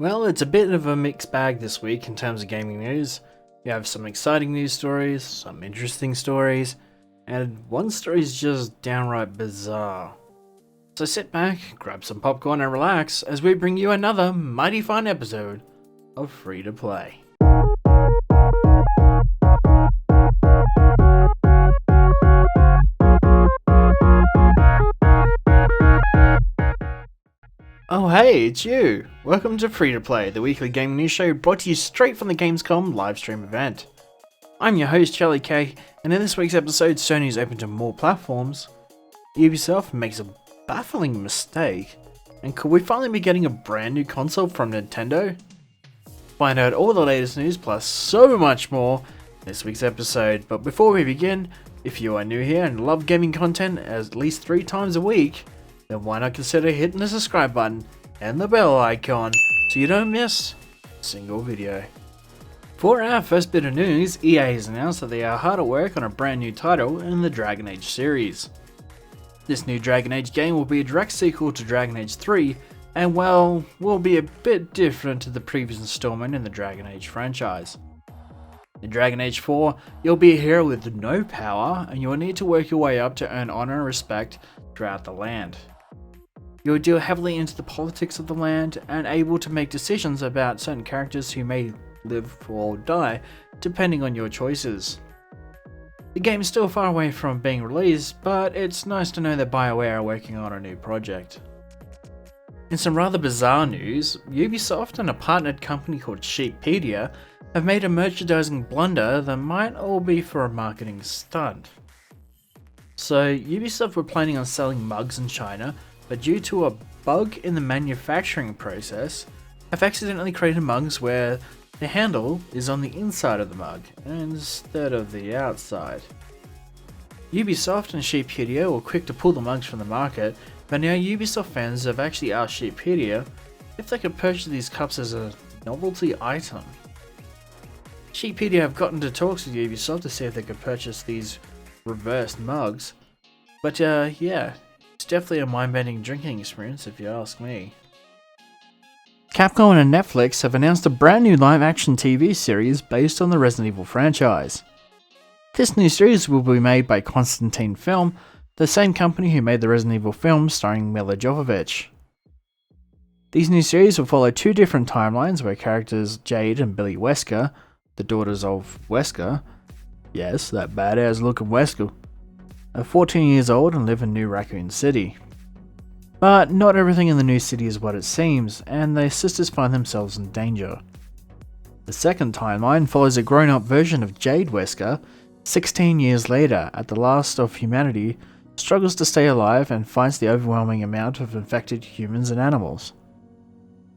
Well, it's a bit of a mixed bag this week in terms of gaming news. You have some exciting news stories, some interesting stories, and one story is just downright bizarre. So sit back, grab some popcorn and relax as we bring you another mighty fun episode of Free to Play. Oh hey, it's you! Welcome to Free to Play, the weekly gaming news show brought to you straight from the Gamescom livestream event. I'm your host Charlie K, and in this week's episode, Sony is open to more platforms, Ubisoft makes a baffling mistake, and could we finally be getting a brand new console from Nintendo? Find out all the latest news plus so much more in this week's episode, but before we begin, if you are new here and love gaming content at least 3 times a week, then why not consider hitting the subscribe button and the bell icon so you don't miss a single video. For our first bit of news, EA has announced that they are hard at work on a brand new title in the Dragon Age series. This new Dragon Age game will be a direct sequel to Dragon Age 3 and well, will be a bit different to the previous installment in the Dragon Age franchise. In Dragon Age 4, you'll be a hero with no power and you'll need to work your way up to earn honor and respect throughout the land. You'll deal heavily into the politics of the land and able to make decisions about certain characters who may live or die depending on your choices. The game is still far away from being released, but it's nice to know that BioWare are working on a new project. In some rather bizarre news, Ubisoft and a partnered company called Sheetpedia have made a merchandising blunder that might all be for a marketing stunt. So Ubisoft were planning on selling mugs in China, but due to a bug in the manufacturing process, have accidentally created mugs where the handle is on the inside of the mug instead of the outside. Ubisoft and Sheetpedia were quick to pull the mugs from the market, but now Ubisoft fans have actually asked Sheetpedia if they could purchase these cups as a novelty item. Sheetpedia have gotten to talks with Ubisoft to see if they could purchase these reversed mugs, but yeah, it's definitely a mind-bending drinking experience if you ask me. Capcom and Netflix have announced a brand new live-action TV series based on the Resident Evil franchise. This new series will be made by Constantine Film, the same company who made the Resident Evil films starring Milla Jovovich. These new series will follow 2 different timelines where characters Jade and Billy Wesker, the daughters of Wesker, yes, that badass looking Wesker, are 14 years old and live in New Raccoon City. But not everything in the new city is what it seems, and their sisters find themselves in danger. The second timeline follows a grown-up version of Jade Wesker, 16 years later, at the last of humanity, struggles to stay alive and fights the overwhelming amount of infected humans and animals.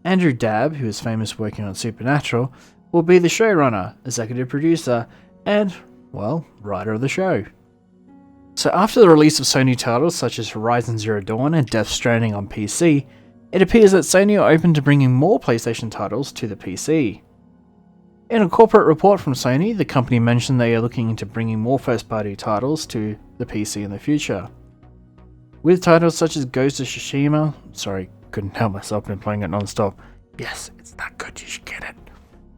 Andrew Dabb, who is famous working on Supernatural, will be the showrunner, executive producer, and, well, writer of the show. So after the release of Sony titles such as Horizon Zero Dawn and Death Stranding on PC, it appears that Sony are open to bringing more PlayStation titles to the PC. In a corporate report from Sony, the company mentioned they are looking into bringing more first-party titles to the PC in the future. With titles such as Ghost of Tsushima, sorry, couldn't help myself, been playing it non-stop. Yes, it's that good, you should get it.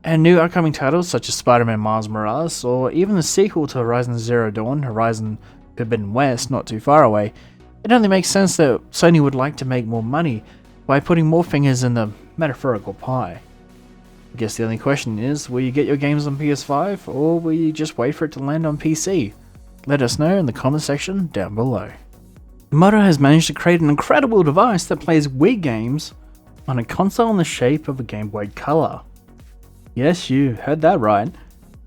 And new upcoming titles such as Spider-Man Miles Morales, or even the sequel to Horizon Zero Dawn, Horizon Forbidden West, not too far away, it only makes sense that Sony would like to make more money by putting more fingers in the metaphorical pie. I guess the only question is, will you get your games on PS5, or will you just wait for it to land on PC? Let us know in the comment section down below. Moto has managed to create an incredible device that plays Wii games on a console in the shape of a Game Boy Color. Yes, you heard that right,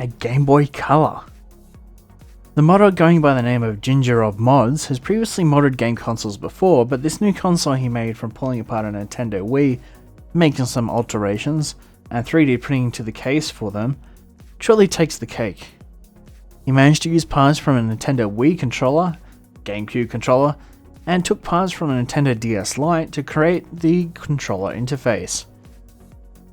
a Game Boy Color. The modder going by the name of Ginger of Mods has previously modded game consoles before, but this new console he made from pulling apart a Nintendo Wii, making some alterations, and 3D printing to the case for them, truly takes the cake. He managed to use parts from a Nintendo Wii controller, GameCube controller, and took parts from a Nintendo DS Lite to create the controller interface.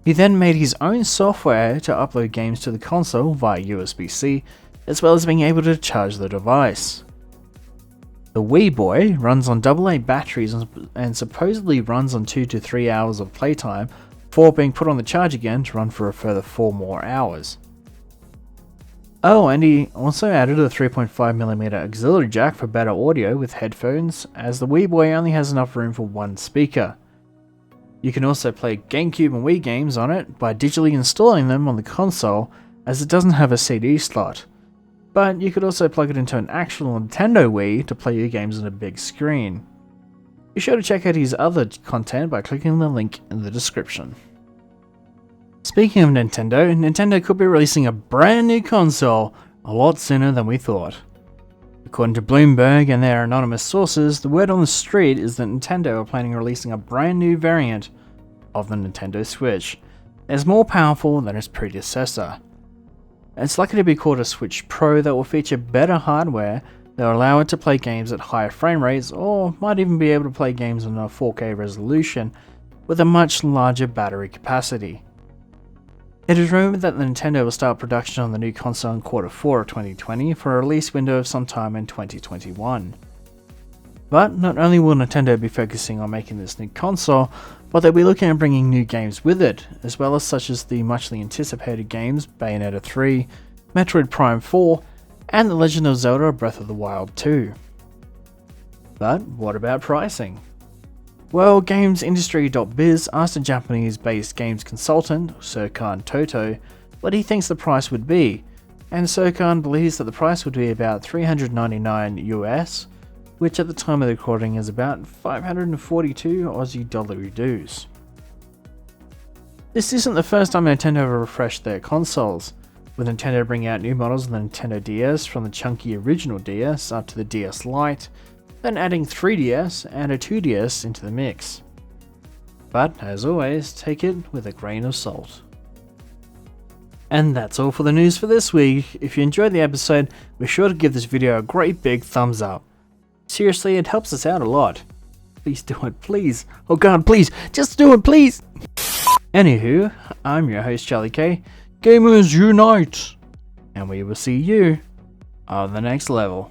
He then made his own software to upload games to the console via USB-C, as well as being able to charge the device. The Wii Boy runs on AA batteries and supposedly runs on 2 to 3 hours of playtime before being put on the charge again to run for a further 4 more hours. Oh, and he also added a 3.5mm auxiliary jack for better audio with headphones, as the Wii Boy only has enough room for one speaker. You can also play GameCube and Wii games on it by digitally installing them on the console, as it doesn't have a CD slot. But you could also plug it into an actual Nintendo Wii to play your games on a big screen. Be sure to check out his other content by clicking the link in the description. Speaking of Nintendo, Nintendo could be releasing a brand new console a lot sooner than we thought. According to Bloomberg and their anonymous sources, the word on the street is that Nintendo are planning on releasing a brand new variant of the Nintendo Switch that is more powerful than its predecessor. It's likely to be called a Switch Pro that will feature better hardware that will allow it to play games at higher frame rates, or might even be able to play games on a 4K resolution with a much larger battery capacity. It is rumored that Nintendo will start production on the new console in Q4 of 2020 for a release window of sometime in 2021. But not only will Nintendo be focusing on making this new console, but they'll be looking at bringing new games with it, as well as such as the muchly anticipated games Bayonetta 3, Metroid Prime 4, and The Legend of Zelda Breath of the Wild 2. But what about pricing? Well, GamesIndustry.biz asked a Japanese-based games consultant, Serkan Toto, what he thinks the price would be, and Serkan believes that the price would be about $399 US, which at the time of the recording is about 542 Aussie dollar dues. This isn't the first time Nintendo have refreshed their consoles, with Nintendo bringing out new models of the Nintendo DS from the chunky original DS up to the DS Lite, then adding 3DS and a 2DS into the mix. But as always, take it with a grain of salt. And that's all for the news for this week. If you enjoyed the episode, be sure to give this video a great big thumbs up. Seriously, it helps us out a lot. Please do it, please. Oh god, please, just do it, please! Anywho, I'm your host Charlie K. Gamers Unite! And we will see you on the next level.